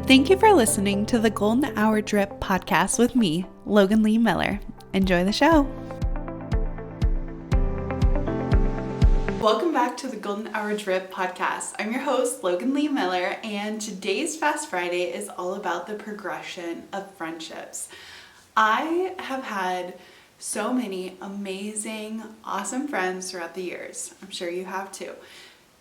Thank you for listening to the Golden Hour Drip podcast with me, Logan Lee Miller. Enjoy the show. Welcome back to the Golden Hour Drip podcast. I'm your host, Logan Lee Miller, and today's Fast Friday is all about the progression of friendships. I have had so many amazing, awesome friends throughout the years. I'm sure you have too.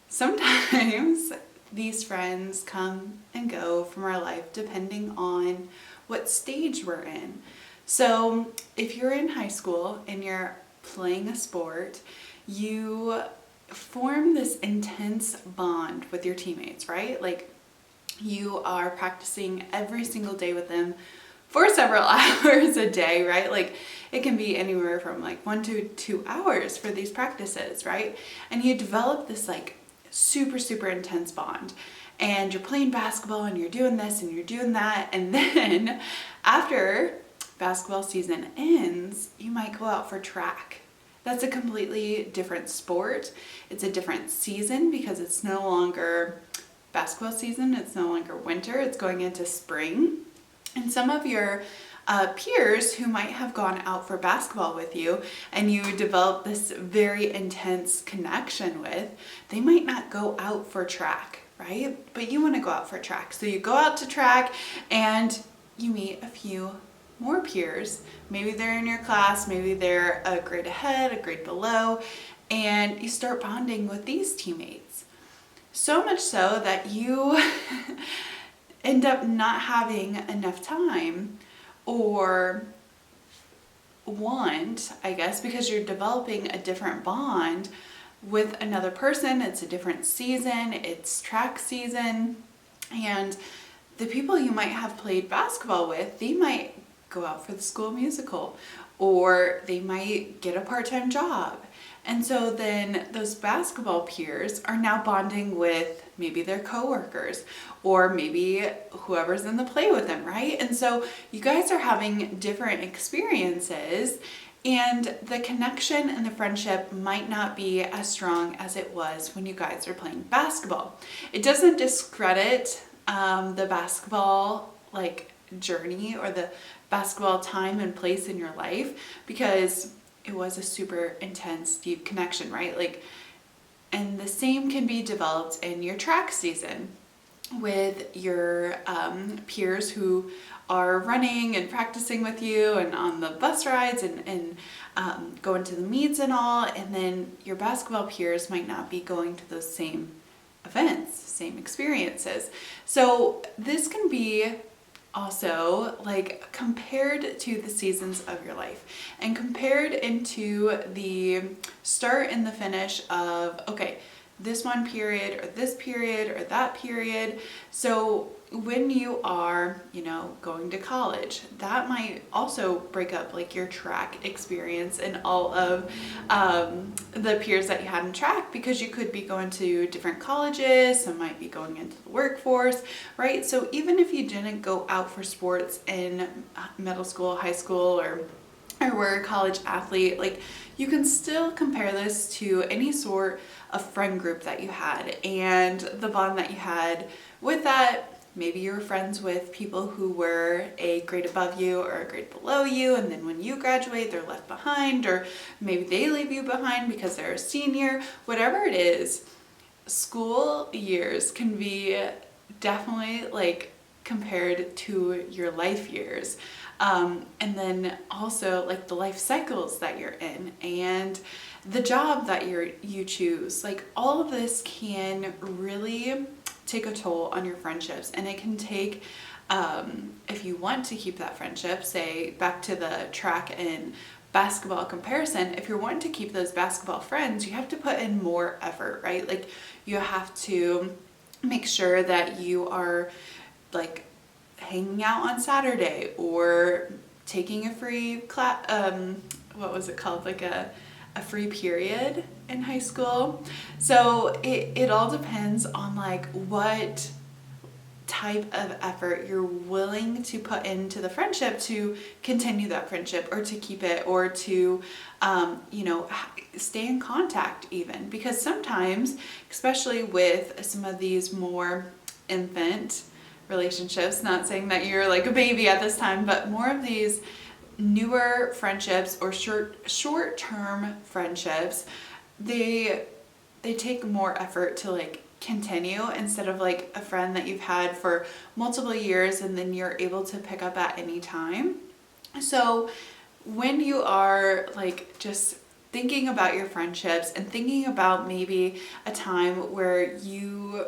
Sometimes these friends come and go from our life depending on what stage we're in. So if you're in high school and you're playing a sport, you form this intense bond with your teammates, right? Like you are practicing every single day with them for several hours a day, right? Like it can be anywhere from like 1 to 2 hours for these practices, right? And you develop this like super intense bond, and you're playing basketball and you're doing this and you're doing that, and then after basketball season ends, you might go out for track. That's a completely different sport. It's a different season because it's no longer basketball season, it's no longer winter, it's going into spring. And some of your peers who might have gone out for basketball with you and you develop this very intense connection with, they might not go out for track, right? But you want to go out for track. So you go out to track and you meet a few more peers. Maybe they're in your class, maybe they're a grade ahead, a grade below, and you start bonding with these teammates. So much so that you end up not having enough time or want, I guess, because you're developing a different bond with another person. It's a different season, it's track season, and the people you might have played basketball with, they might go out for the school musical, or they might get a part-time job. And so then those basketball peers are now bonding with maybe their coworkers or maybe whoever's in the play with them, right? And so you guys are having different experiences, and the connection and the friendship might not be as strong as it was when you guys are playing basketball. It doesn't discredit the basketball journey or the basketball time and place in your life, because it was a super intense, deep connection, right? And the same can be developed in your track season with your peers who are running and practicing with you and on the bus rides and going to the meets and all. And then your basketball peers might not be going to those same events, same experiences. So this can be also compared to the seasons of your life and compared into the start and the finish of, okay, this one period or this period or that period. So when you are, going to college, that might also break up your track experience and all of the peers that you had in track, because you could be going to different colleges, some might be going into the workforce, right? So even if you didn't go out for sports in middle school, high school, or were a college athlete, you can still compare this to any sort of friend group that you had and the bond that you had with that. Maybe you were friends with people who were a grade above you or a grade below you, and then when you graduate, they're left behind, or maybe they leave you behind because they're a senior. Whatever it is, school years can be definitely compared to your life years. And then also the life cycles that you're in and the job that you choose. All of this can really take a toll on your friendships, and it can take, if you want to keep that friendship, say back to the track and basketball comparison, if you're wanting to keep those basketball friends, you have to put in more effort, right? You have to make sure that you are hanging out on Saturday or taking a free class, what was it called? A free period in high school. So it all depends on what type of effort you're willing to put into the friendship to continue that friendship or to keep it or to stay in contact even, because sometimes, especially with some of these more infant relationships, not saying that you're like a baby at this time, but more of these newer friendships or short-term friendships, they take more effort to like continue instead of like a friend that you've had for multiple years and then you're able to pick up at any time. So when you are like just thinking about your friendships and thinking about maybe a time where you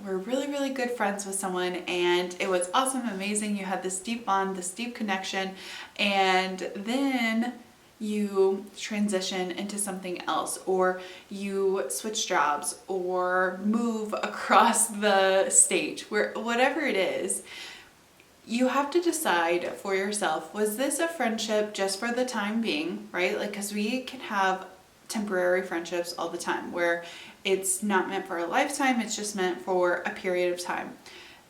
were really, really good friends with someone and it was awesome, amazing, you had this deep bond, this deep connection, and then you transition into something else, or you switch jobs or move across the state, where whatever it is, you have to decide for yourself, was this a friendship just for the time being, right? Like, because we can have temporary friendships all the time where it's not meant for a lifetime, it's just meant for a period of time.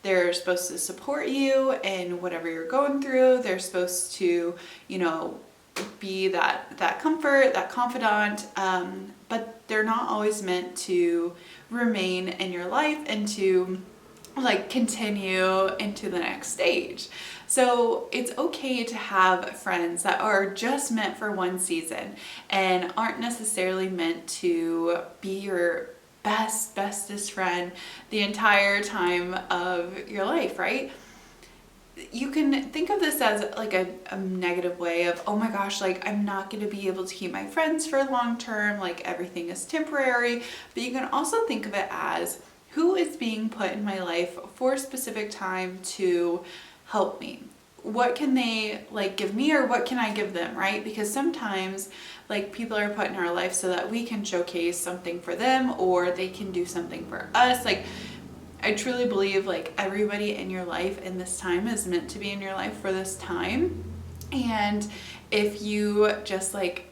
They're supposed to support you in whatever you're going through. They're supposed to, be that comfort, that confidant, but they're not always meant to remain in your life and to like continue into the next stage. So it's okay to have friends that are just meant for one season and aren't necessarily meant to be your bestest friend the entire time of your life, right? You can think of this as like a negative way of, oh my gosh, like I'm not going to be able to keep my friends for long term, like everything is temporary. But you can also think of it as, who is being put in my life for a specific time to help me? What can they like give me, or what can I give them, right? Because sometimes like people are put in our life so that we can showcase something for them, or they can do something for us. Like, I truly believe like everybody in your life in this time is meant to be in your life for this time. And if you just like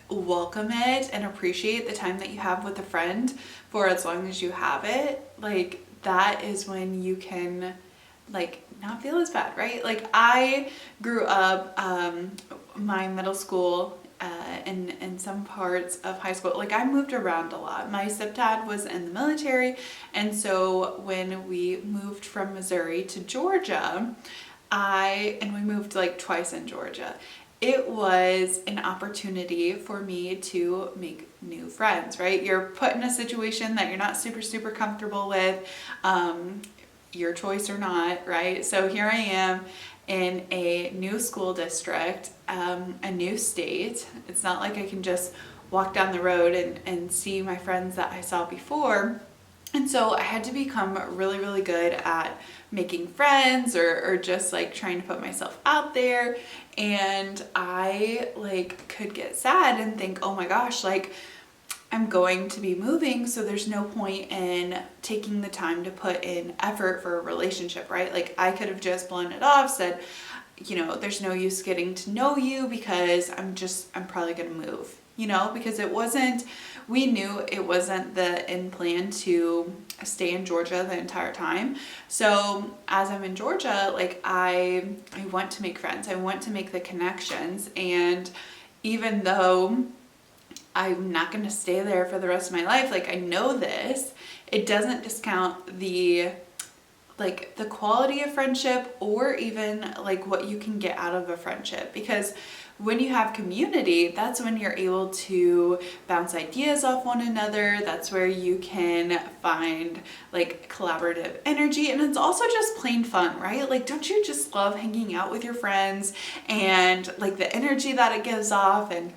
welcome it and appreciate the time that you have with a friend for as long as you have it, like that is when you can like not feel as bad, right? Like I grew up, my middle school, and some parts of high school, like I moved around a lot. My stepdad was in the military, and so when we moved from Missouri to Georgia, and we moved like twice in Georgia, it was an opportunity for me to make new friends, right? You're put in a situation that you're not super comfortable with, your choice or not, right? So here I am in a new school district, a new state. It's not like I can just walk down the road and see my friends that I saw before. And so I had to become really good at making friends, or just like trying to put myself out there. And I like could get sad and think, oh my gosh, like I'm going to be moving, so there's no point in taking the time to put in effort for a relationship, right? Like I could have just blown it off, said, there's no use getting to know you because I'm probably gonna move, because we knew it wasn't the end plan to stay in Georgia the entire time. So as I'm in Georgia, like I want to make friends, I want to make the connections, and even though I'm not going to stay there for the rest of my life, like I know this, it doesn't discount the quality of friendship, or even like what you can get out of a friendship. Because when you have community, that's when you're able to bounce ideas off one another. That's where you can find like collaborative energy, and it's also just plain fun, right? Like, don't you just love hanging out with your friends and like the energy that it gives off, and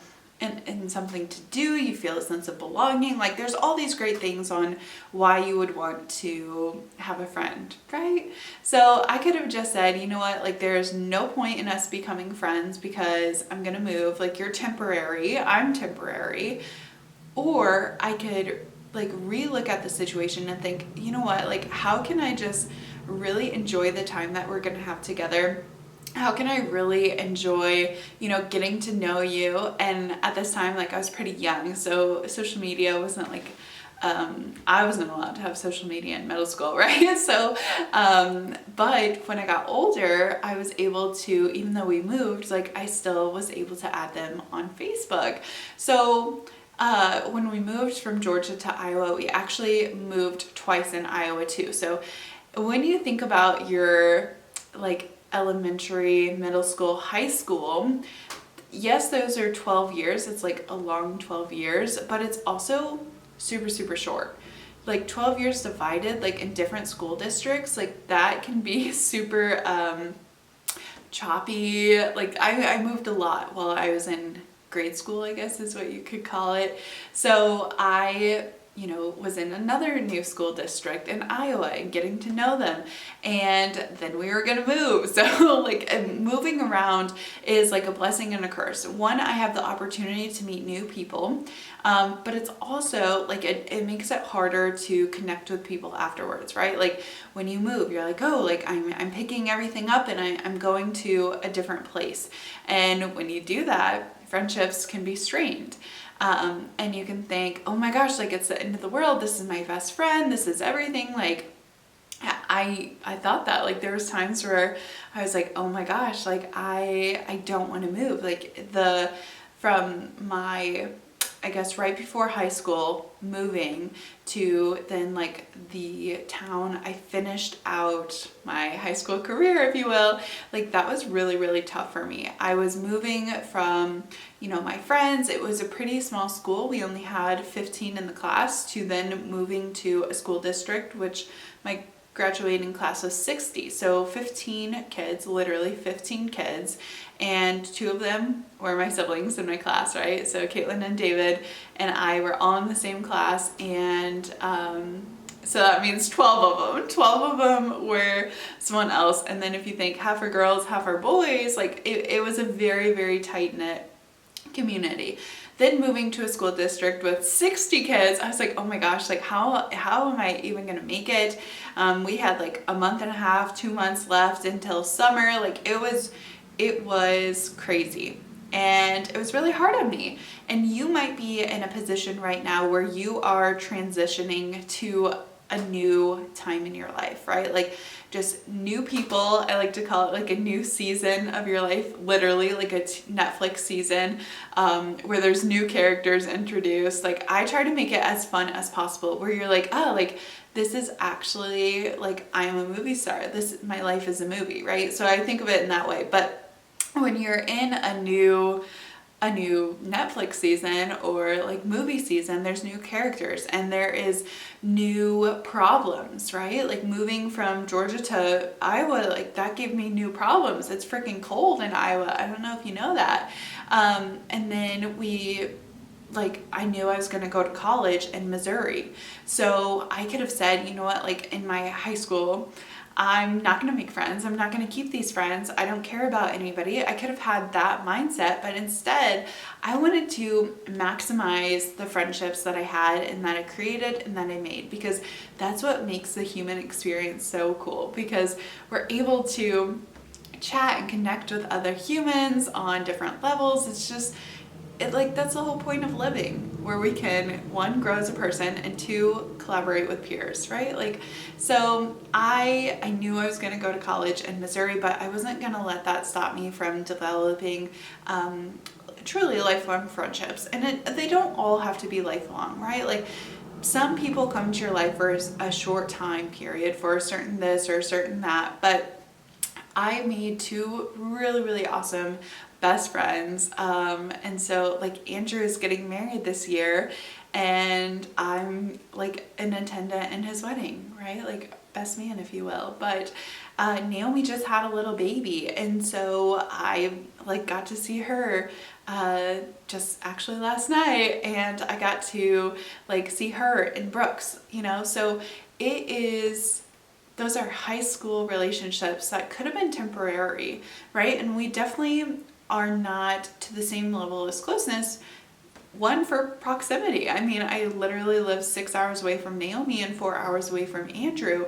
something to do, you feel a sense of belonging. Like there's all these great things on why you would want to have a friend, right? So I could have just said, you know what, like there's no point in us becoming friends because I'm gonna move, like you're temporary, I'm temporary. Or I could like re-look at the situation and think, you know what, like how can I just really enjoy the time that we're gonna have together? How can I really enjoy, getting to know you? And at this time, like I was pretty young, so social media wasn't like, I wasn't allowed to have social media in middle school, right? So, but when I got older, I was able to, even though we moved, like I still was able to add them on Facebook. So when we moved from Georgia to Iowa, we actually moved twice in Iowa too. So when you think about your like elementary, middle school, high school, yes, those are 12 years. It's like a long 12 years, but it's also super, super short. Like 12 years divided, like in different school districts, like that can be super choppy. Like I moved a lot while I was in grade school, I guess is what you could call it. So I, you know, was in another new school district in Iowa and getting to know them. And then we were gonna move. So like moving around is like a blessing and a curse. One, I have the opportunity to meet new people, but it's also like it makes it harder to connect with people afterwards, right? Like when you move, you're like, oh, like I'm picking everything up and I'm going to a different place. And when you do that, friendships can be strained. And you can think, oh my gosh, like it's the end of the world. This is my best friend. This is everything. Like I thought that, like there was times where I was like, oh my gosh, like I don't want to move. Like from my, I guess right before high school, moving to then like the town I finished out my high school career, if you will, like that was really, really tough for me. I was moving from, you know, my friends. It was a pretty small school. We only had 15 in the class, to then moving to a school district, which my graduating class was 60. So 15 kids, literally 15 kids. And 2 of them were my siblings in my class, right? So Caitlin and David and I were all in the same class. And so that means 12 of them. 12 of them were someone else. And then if you think half are girls, half are boys, like it was a very, very tight-knit community. Then moving to a school district with 60 kids, I was like, oh my gosh, like how am I even gonna make it? We had like a month and a half, 2 months left until summer. Like it was crazy. And it was really hard on me. And you might be in a position right now where you are transitioning to a new time in your life, right? Like just new people. I like to call it like a new season of your life, literally like a Netflix season where there's new characters introduced. Like I try to make it as fun as possible, where you're like, oh, like this is actually like I am a movie star. My life is a movie, right? So I think of it in that way. But when you're in a new Netflix season or like movie season, there's new characters and there is new problems, right? Like moving from Georgia to Iowa, like that gave me new problems. It's freaking cold in Iowa. I don't know if you know that. And then I knew I was going to go to college in Missouri. So I could have said, you know what, like in my high school, I'm not going to make friends. I'm not going to keep these friends. I don't care about anybody. I could have had that mindset, but instead I wanted to maximize the friendships that I had and that I created and that I made, because that's what makes the human experience so cool, because we're able to chat and connect with other humans on different levels. It's just, that's the whole point of living, where we can, 1, grow as a person, and 2, collaborate with peers, right? Like, so I knew I was going to go to college in Missouri, but I wasn't going to let that stop me from developing truly lifelong friendships. And they don't all have to be lifelong, right? Like some people come to your life for a short time period, for a certain this or a certain that, but I made 2 really, really awesome best friends. And so like Andrew is getting married this year and I'm like an attendant in his wedding, right? Like best man, if you will. But Naomi just had a little baby. And so I like got to see her just actually last night, and I got to like see her in Brooks, you know? So those are high school relationships that could have been temporary, right? And we definitely are not to the same level of closeness. 1, for proximity. I mean, I literally live 6 hours away from Naomi and 4 hours away from Andrew,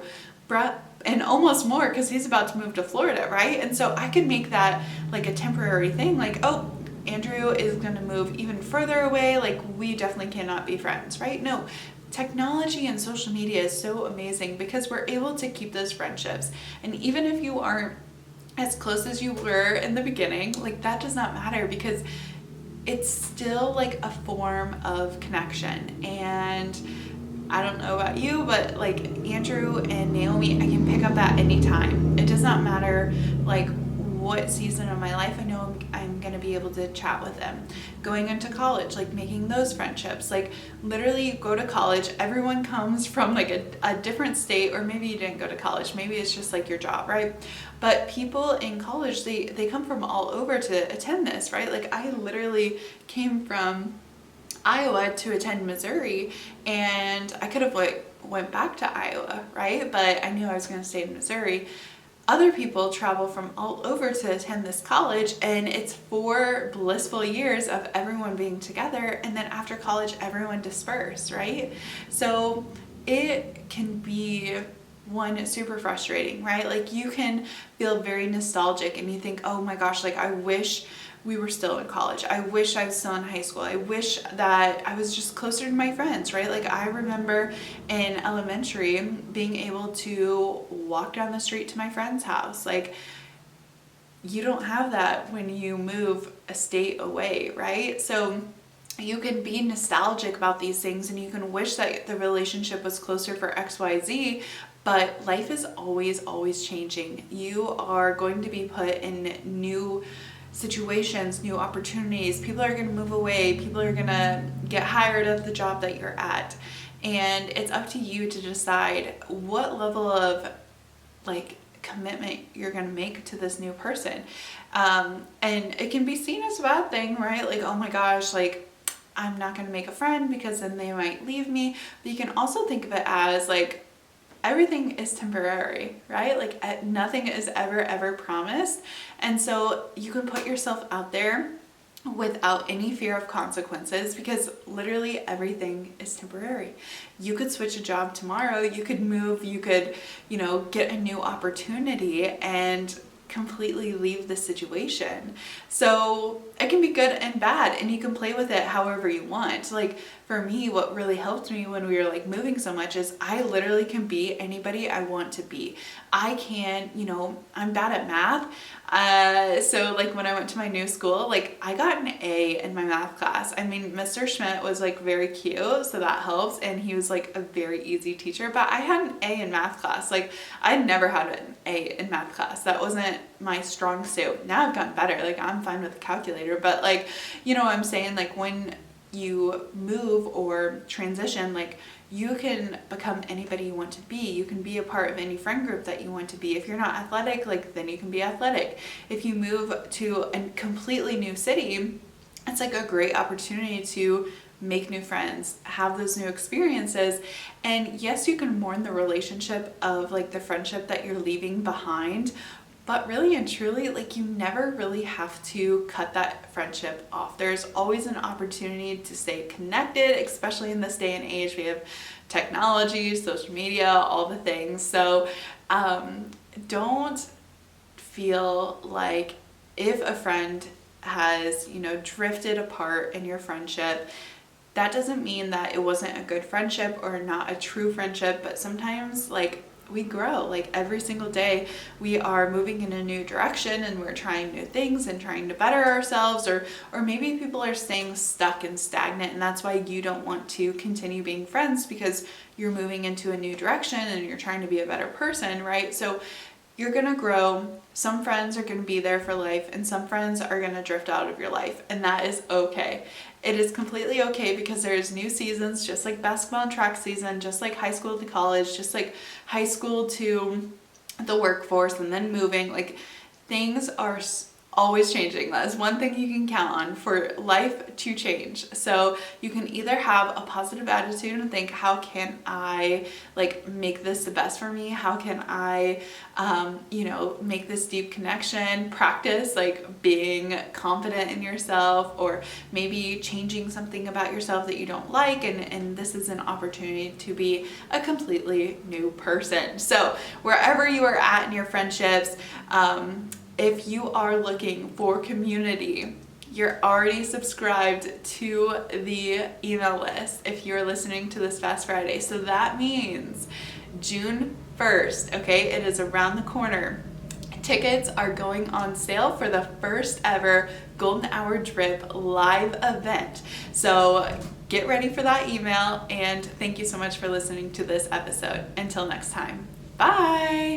and almost more because he's about to move to Florida, right? And so I could make that like a temporary thing, like, oh, Andrew is going to move even further away, like we definitely cannot be friends, right? No. Technology and social media is so amazing because we're able to keep those friendships. And even if you aren't as close as you were in the beginning, like that does not matter, because it's still like a form of connection. And I don't know about you, but like Andrew and Naomi, I can pick up at any time. It does not matter like what season of my life. I know I'm going to be able to chat with them. Going into college, like making those friendships, like literally go to college, everyone comes from like a different state, or maybe you didn't go to college, maybe it's just like your job, right? But people in college, they come from all over to attend this, right? Like I literally came from Iowa to attend Missouri, and I could have like went back to Iowa, right? But I knew I was going to stay in Missouri. Other people travel from all over to attend this college, and it's 4 blissful years of everyone being together, and then after college everyone dispersed, right? So it can be one super frustrating, right? Like you can feel very nostalgic and you think, oh my gosh, like I wish we were still in college. I wish I was still in high school. I wish that I was just closer to my friends, right? Like I remember in elementary being able to walk down the street to my friend's house. Like you don't have that when you move a state away, right? So you can be nostalgic about these things and you can wish that the relationship was closer for XYZ, but life is always changing. You are going to be put in new situations, new opportunities. People are going to move away. People are going to get hired at the job that you're at. And it's up to you to decide what level of like commitment you're going to make to this new person. And it can be seen as a bad thing, right? Like, oh my gosh, like I'm not going to make a friend because then they might leave me. But you can also think of it as like, everything is temporary, right? Like nothing is ever promised. And so you can put yourself out there without any fear of consequences, because literally everything is temporary. You could switch a job tomorrow, you could move, you could, you know, get a new opportunity and completely leave the situation. So it can be good and bad, and you can play with it however you want. Like for me, what really helped me when we were like moving so much is I literally can be anybody I want to be. I can, you know, I'm bad at math. So like when I went to my new school, like I got an A in my math class. I mean, Mr. Schmidt was like very cute, so that helps. And he was like a very easy teacher, but I had an A in math class. Like I never had an A in math class. That wasn't my strong suit. Now I've gotten better. Like I'm fine with the calculator, but like, you know what I'm saying? Like when you move or transition, like you can become anybody you want to be. You can be a part of any friend group that you want to be. If you're not athletic, like then you can be athletic. If you move to a completely new city, it's like a great opportunity to make new friends, have those new experiences. And yes, you can mourn the relationship of like the friendship that you're leaving behind, but really and truly, like you never really have to cut that friendship off. There's always an opportunity to stay connected, especially in this day and age. We have technology, social media, all the things. So don't feel like if a friend has, you know, drifted apart in your friendship, that doesn't mean that it wasn't a good friendship or not a true friendship. But sometimes like we grow, like every single day we are moving in a new direction and we're trying new things and trying to better ourselves, or maybe people are staying stuck and stagnant, and that's why you don't want to continue being friends, because you're moving into a new direction and you're trying to be a better person, right? So you're gonna grow. Some friends are gonna be there for life, and some friends are gonna drift out of your life, and that is okay. It is completely okay, because there's new seasons, just like basketball and track season, just like high school to college, just like high school to the workforce, and then moving. Like things are always changing. That is one thing you can count on for life to change. So you can either have a positive attitude and think, how can I like make this the best for me? How can I, you know, make this deep connection? Practice like being confident in yourself, or maybe changing something about yourself that you don't like. And this is an opportunity to be a completely new person. So wherever you are at in your friendships, if you are looking for community, you're already subscribed to the email list if you're listening to this Fast Friday. So that means June 1st, okay? It is around the corner. Tickets are going on sale for the first ever Golden Hour Drip live event. So get ready for that email, and thank you so much for listening to this episode. Until next time, bye.